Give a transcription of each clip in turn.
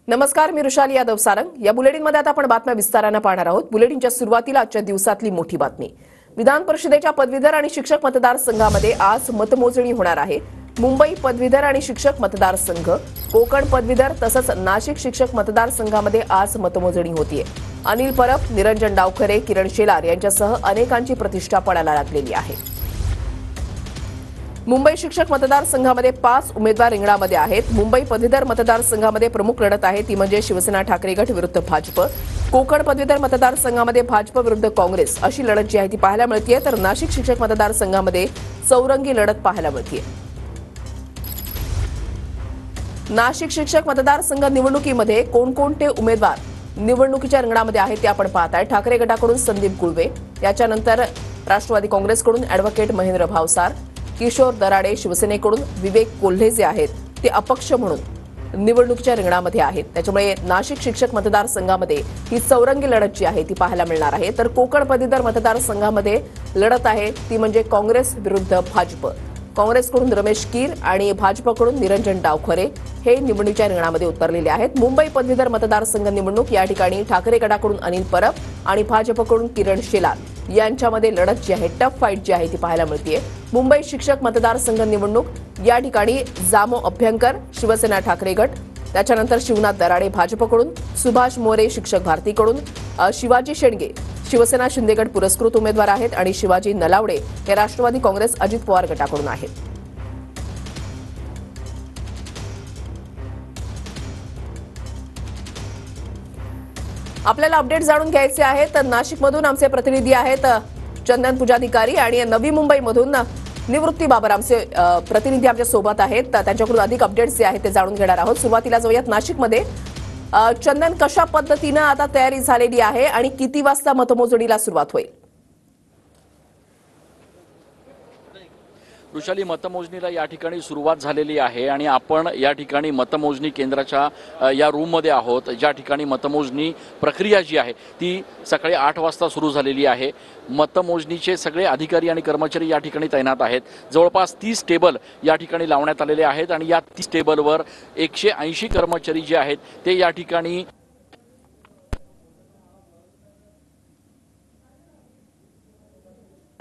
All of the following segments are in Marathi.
नमस्कार, मी रुशाली यादव सारंग। या बुलेटिनमध्ये आता आपण बातम्या विस्ताराने पाहणार आहोत। बुलेटिनच्या सुरुवातीला आजच्या दिवसातली मोठी बातमी। विधान परिषदेच्या पदवीधर आणि शिक्षक मतदारसंघामध्ये आज मतमोजणी होणार आहे। मुंबई पदवीधर आणि शिक्षक मतदारसंघ, कोकण पदवीधर तसंच नाशिक शिक्षक मतदारसंघामध्ये आज मतमोजणी होतीये। अनिल परब, निरंजन डावखरे, किरण शेलार यांच्यासह अनेकांची प्रतिष्ठा पणाला लागलेली आहे। मुंबई शिक्षक मतदारसंघामध्ये 5 उमेदवार रिंगणामध्ये आहेत। मुंबई पदवीधर मतदारसंघामध्ये प्रमुख लढत आहे ती म्हणजे शिवसेना ठाकरे गट विरुद्ध भाजप। कोकण पदवीधर मतदारसंघामध्ये भाजप विरुद्ध काँग्रेस अशी लढत जी आहे ती पाहायला मिळतेय, तर नाशिक शिक्षक मतदारसंघामध्ये चौरंगी लढत पाहायला मिळतेय। नाशिक शिक्षक मतदारसंघ निवडणुकीमध्ये कोणकोणते उमेदवार निवडणुकीच्या रिंगणामध्ये आहेत ते आपण पाहताय। ठाकरे गटाकडून संदीप गुळवे, याच्यानंतर राष्ट्रवादी काँग्रेसकडून ॲडव्होकेट महेंद्र भावसार, किशोर दराडे शिवसेनेकडून विवेक कोल्हे जे आहेत ते अपक्ष म्हणून निवडणुकीच्या रिंगणामध्ये आहेत। त्याच्यामुळे नाशिक शिक्षक मतदारसंघामध्ये ही चौरंगी लढत जी आहे ती पाहायला मिळणार आहे। तर कोकण पदवीधर मतदारसंघामध्ये लढत आहे ती म्हणजे काँग्रेस विरुद्ध भाजप। काँग्रेसकडून रमेश कीर आणि भाजपकडून निरंजन डावखरे हे निवडणुकीच्या रिंगणामध्ये उतरलेले आहेत। मुंबई पदवीधर मतदारसंघ निवडणूक या ठिकाणी ठाकरे गटाकडून अनिल परब आणि भाजपकडून किरण शेलार यांच्यामध्ये लढत जी आहे, टफ फाईट जी आहे ती पाहायला मिळतेय। मुंबई शिक्षक मतदारसंघ निवडणूक या ठिकाणी जामो अभ्यंकर शिवसेना ठाकरे गट, त्याच्यानंतर शिवनाथ दराडे भाजपकडून, सुभाष मोरे शिक्षक भारतीकडून, शिवाजी शेंडगे शिवसेना शिंदे गट पुरस्कृत उमेदवार आहेत आणि शिवाजी नलावडे हे राष्ट्रवादी काँग्रेस अजित पवार गटाकडून आहेत। आपल्याला अपडेट जाणून घ्यायचे आहेत, तर नाशिकमधून आमचे प्रतिनिधी आहेत चंदन पुजाधिकारी आणि नवी मुंबईमधून निवृत्ती बाबर आमचे प्रतिनिधी आमच्या सोबत आहेत। त्यांच्याकडून अधिक अपडेट्स जे आहेत ते जाणून घेणार आहोत। सुरुवातीला जाऊयात नाशिकमध्ये। चंदन, कशा पद्धतीने आता तयारी झालेली आहे आणि किती वाजता मतमोजणीला सुरुवात होईल? वृषाली, मतमोजणीला या ठिकाणी सुरुवात झालेली आहे आणि आपण या ठिकाणी मतमोजणी केंद्राच्या या रूममध्ये आहोत, ज्या ठिकाणी मतमोजणी प्रक्रिया जी आहे ती सकाळी 8 वाजता सुरू झालेली आहे। मतमोजणीचे सगळे अधिकारी आणि कर्मचारी या ठिकाणी तैनात आहेत। जवळपास 30 टेबल या ठिकाणी लावण्यात आलेले आहेत आणि या 30 टेबलवर 180 कर्मचारी जे आहेत ते या ठिकाणी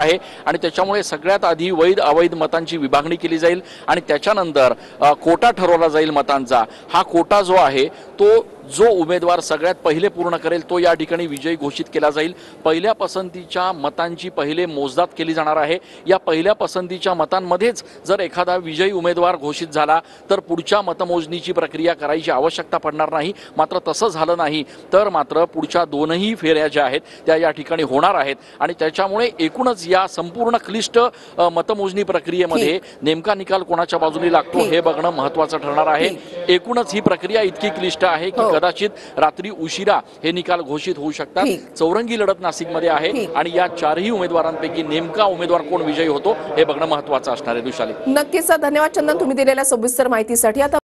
आहे आणि त्याच्यामुळे सगळ्यात आधी वैध अवैध मतांची विभागणी केली जाईल आणि त्याच्यानंतर कोटा ठरवला जाईल मतांचा। हा कोटा जो आहे तो जो उमेदवार सगळ्यात पहिले पूर्ण करेल तो या ठिकाणी विजयी घोषित केला जाईल। पहिल्या पसंतीच्या मतांची पहिले मोजदाद केली जाणार आहे। या पहिल्या पसंतीच्या मतांमध्येच जर एखादा विजयी उमेदवार घोषित झाला तर पुढच्या मतमोजणीची प्रक्रिया करायची आवश्यकता पडणार नाही। मात्र तसं झालं नाही तर मात्र पुढच्या दोनही फेऱ्या ज्या आहेत त्या या ठिकाणी होणार आहेत आणि त्याच्यामुळे एकूणच या संपूर्ण क्लिष्ट मतमोजणी प्रक्रियेमध्ये नेमका निकाल कोणाच्या बाजूने लागतो हे बघणं महत्त्वाचं ठरणार आहे। एकूणच ही प्रक्रिया इतकी क्लिष्ट आहे की कदाचित रात्री उशिरा हे निकाल घोषित होऊ शकतात। चौरंगी लढत नाशिकमध्ये आहे आणि या 4ही उमेदवारांपैकी नेमका उमेदवार कोण विजयी होतो हे बघणं महत्त्वाचं असणार आहे। विशाली, नक्कीच धन्यवाद चंदन, तुम्ही दिलेल्या सविस्तर माहितीसाठी। आता